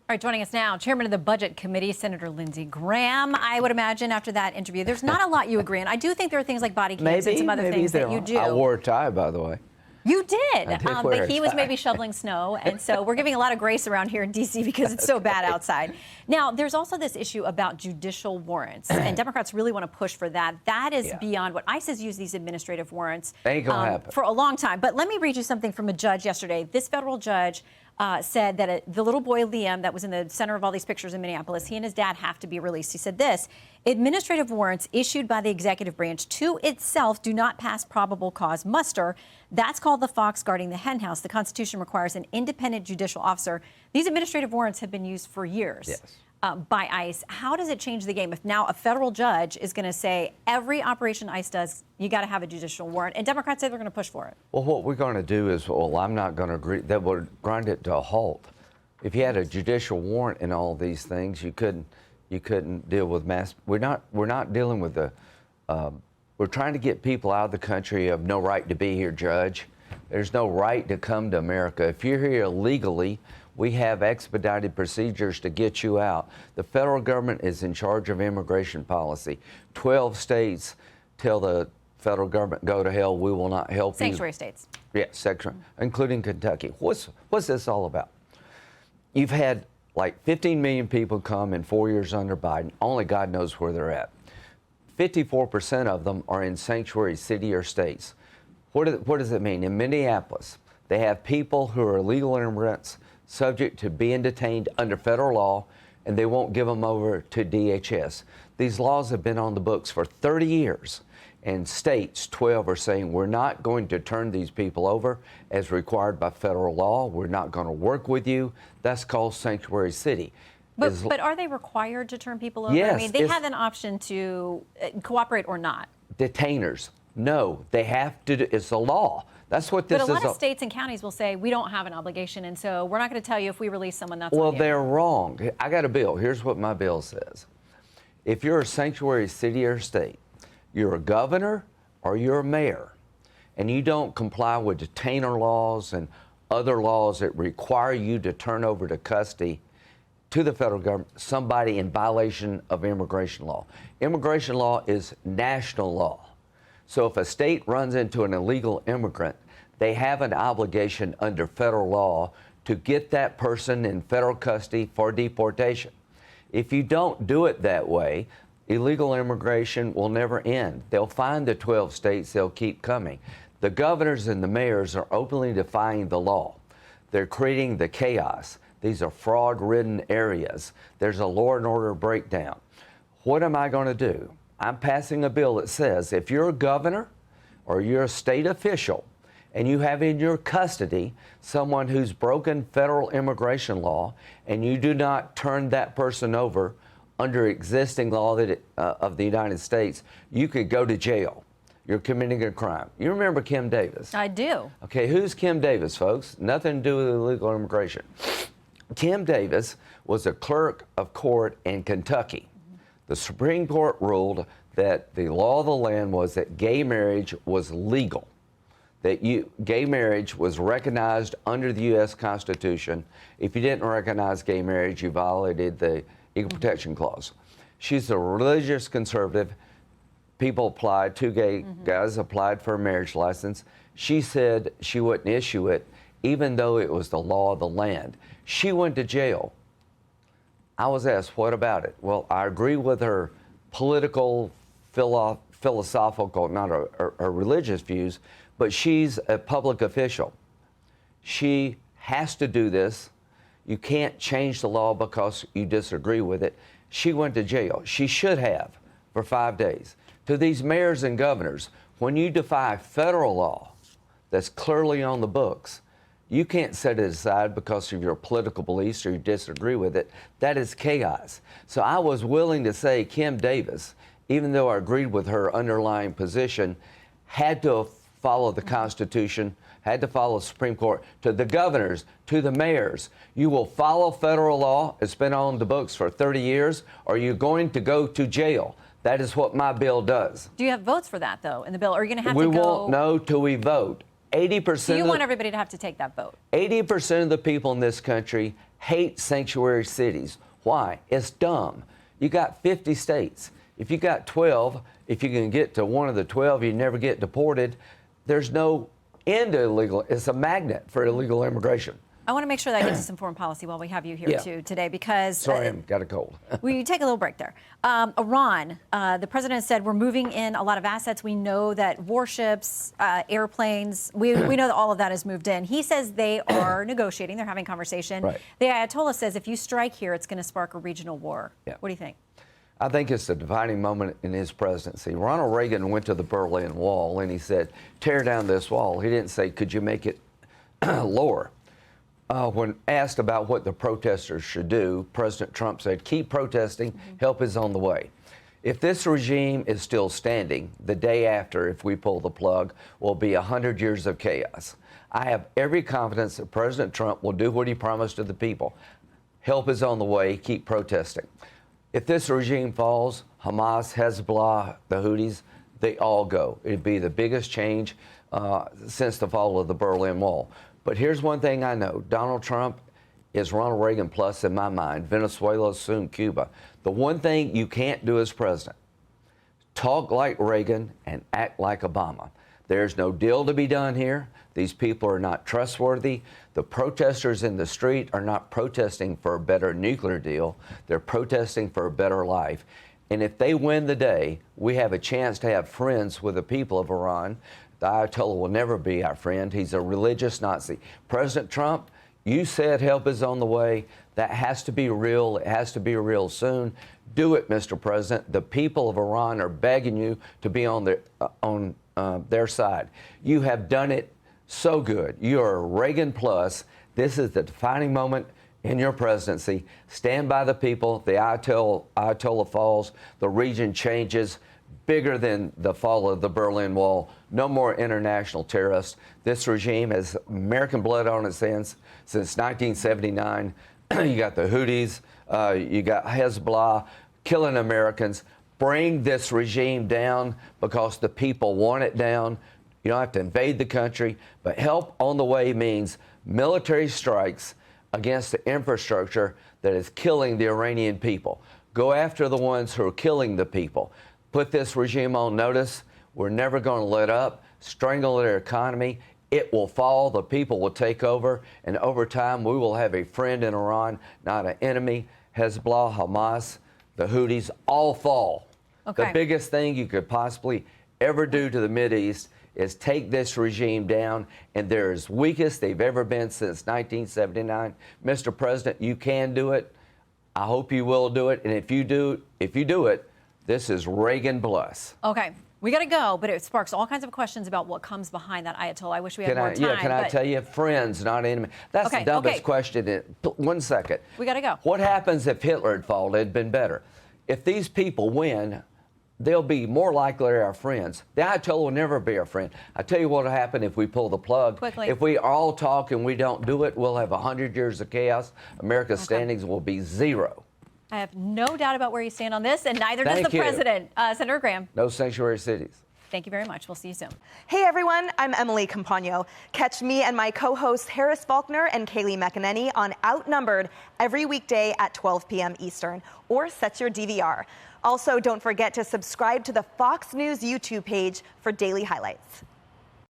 All right, joining us now, Chairman of the Budget Committee, Senator Lindsey Graham. I would imagine after that interview, there's not a lot you agree on. I do think there are things like body cams and some other things that you do. I wore a tie, by the way. You did, but he was maybe shoveling snow, and so we're giving a lot of grace around here in D.C. because it's so bad outside. Now, there's also this issue about judicial warrants, and Democrats really want to push for that. That is beyond what ICE has used these administrative warrants for a long time. But let me read you something from a judge yesterday. This federal judge said that the little boy, Liam, that was in the center of all these pictures in Minneapolis, he and his dad have to be released. He said this: administrative warrants issued by the executive branch to itself do not pass probable cause muster. That's called the fox guarding the hen house. The Constitution requires an independent judicial officer. These administrative warrants have been used for years. Yes. By ICE. How does it change the game if now a federal judge is going to say every operation ICE does, you got to have a judicial warrant, and Democrats say they're going to push for it? Well, what we're going to do is, well, I'm not going to agree. That would grind it to a halt. If you had a judicial warrant in all these things, you couldn't deal with mass. We're not dealing with the. We're trying to get people out of the country who have no right to be here, Judge. There's no right to come to America. If you're here illegally, we have expedited procedures to get you out. The federal government is in charge of immigration policy. 12 states tell the federal government, go to hell, we will not help you. Sanctuary states. Yes, including Kentucky. What's this all about? You've had like 15 million people come in 4 years under Biden. Only God knows where they're at. 54% of them are in sanctuary city or states. What does it mean? In Minneapolis, they have people who are illegal immigrants subject to being detained under federal law, and they won't give them over to DHS. These laws have been on the books for 30 years, and states, 12, are saying we're not going to turn these people over as required by federal law. We're not going to work with you. That's called sanctuary city. But are they required to turn people over? Yes, I mean, they have an option to cooperate or not. Detainers, no, they have to do, it's a law. That's what this is. But a lot of states and counties will say, we don't have an obligation, and so we're not going to tell you if we release someone that's Well, on you. they're wrong. I got a bill. Here's what my bill says. If you're a sanctuary city or state, you're a governor or you're a mayor, and you don't comply with detainer laws and other laws that require you to turn over to custody to the federal government, somebody in violation of immigration law. Immigration law is national law. So if a state runs into an illegal immigrant, they have an obligation under federal law to get that person in federal custody for deportation. If you don't do it that way, illegal immigration will never end. They'll find the 12 states, they'll keep coming. The governors and the mayors are openly defying the law. They're creating the chaos. These are fraud-ridden areas. There's a law and order breakdown. What am I going to do? I'm passing a bill that says if you're a governor or you're a state official and you have in your custody someone who's broken federal immigration law and you do not turn that person over under existing law of the United States, you could go to jail. You're committing a crime. You remember Kim Davis? I do. Okay, who's Kim Davis, folks? Nothing to do with illegal immigration. Kim Davis was a clerk of court in Kentucky. The Supreme Court ruled that the law of the land was that gay marriage was legal, that gay marriage was recognized under the U.S. Constitution. If you didn't recognize gay marriage, you violated the Equal Protection Clause. She's a religious conservative. People applied, two gay guys applied for a marriage license. She said she wouldn't issue it, even though it was the law of the land. She went to jail. I was asked, what about it? Well, I agree with her political, philosophical, not her religious views, but she's a public official. She has to do this. You can't change the law because you disagree with it. She went to jail. She should have for 5 days. To these mayors and governors, when you defy federal law that's clearly on the books, you can't set it aside because of your political beliefs or you disagree with it. That is chaos. So I was willing to say Kim Davis, even though I agreed with her underlying position, had to follow the Constitution, had to follow the Supreme Court. To the governors, to the mayors, you will follow federal law. It's been on the books for 30 years, or you're going to go to jail. That is what my bill does. Do you have votes for that, though, in the bill? Or are you going to have to go? We won't know till we vote. 80%. So you want everybody to have to take that vote? 80% of the people in this country hate sanctuary cities. Why? It's dumb. You got 50 states. If you got 12, if you can get to one of the 12, you never get deported. There's no end to illegal. It's a magnet for illegal immigration. I want to make sure that I get to some foreign policy while we have you here too today, because sorry, I've got a cold. We take a little break there. Iran, the president said we're moving in a lot of assets. We know that warships, airplanes, we know that all of that is moved in. He says they are negotiating. They're having conversation. Right. The Ayatollah says if you strike here, it's going to spark a regional war. Yeah. What do you think? I think it's a defining moment in his presidency. Ronald Reagan went to the Berlin Wall and he said, tear down this wall. He didn't say, could you make it lower? When asked about what the protesters should do, President Trump said, keep protesting, help is on the way. If this regime is still standing, the day after, if we pull the plug, will be 100 years of chaos. I have every confidence that President Trump will do what he promised to the people. Help is on the way, keep protesting. If this regime falls, Hamas, Hezbollah, the Houthis, they all go. It'd be the biggest change since the fall of the Berlin Wall. But here's one thing I know. Donald Trump is Ronald Reagan plus in my mind. Venezuela, soon Cuba. The one thing you can't do as president, talk like Reagan and act like Obama. There's no deal to be done here. These people are not trustworthy. The protesters in the street are not protesting for a better nuclear deal. They're protesting for a better life. And if they win the day, we have a chance to have friends with the people of Iran. The Ayatollah will never be our friend. He's a religious Nazi. President Trump, you said help is on the way. That has to be real. It has to be real soon. Do it, Mr. President. The people of Iran are begging you to be on their side. You have done it so good. You are Reagan plus. This is the defining moment in your presidency. Stand by the people. The Ayatollah falls. The region changes. Bigger than the fall of the Berlin Wall. No more international terrorists. This regime has American blood on its hands since 1979. You got the Houthis, you got Hezbollah killing Americans. Bring this regime down because the people want it down. You don't have to invade the country, but help on the way means military strikes against the infrastructure that is killing the Iranian people. Go after the ones who are killing the people. Put this regime on notice. We're never going to let up. Strangle their economy. It will fall. The people will take over. And over time, we will have a friend in Iran, not an enemy. Hezbollah, Hamas, the Houthis all fall. Okay. The biggest thing you could possibly ever do to the Mideast is take this regime down, and they're as weak as they've ever been since 1979. Mr. President, you can do it. I hope you will do it. And if you do it, this is Reagan plus. Okay. We got to go, but it sparks all kinds of questions about what comes behind that Ayatollah. I wish we had more time. Yeah, can I tell you, friends, not enemy? That's the dumbest question. 1 second. We got to go. What happens if Hitler had fallen? It'd been better. If these people win, they'll be more likely our friends. The Ayatollah will never be our friend. I tell you what will happen if we pull the plug. Quickly. If we all talk and we don't do it, we'll have 100 years of chaos. America's standings will be 0. I have no doubt about where you stand on this, and neither does the president. Senator Graham. No sanctuary cities. Thank you very much. We'll see you soon. Hey, everyone. I'm Emily Campagno. Catch me and my co-hosts Harris Faulkner and Kaylee McEnany on Outnumbered every weekday at 12 p.m. Eastern, or set your DVR. Also, don't forget to subscribe to the Fox News YouTube page for daily highlights.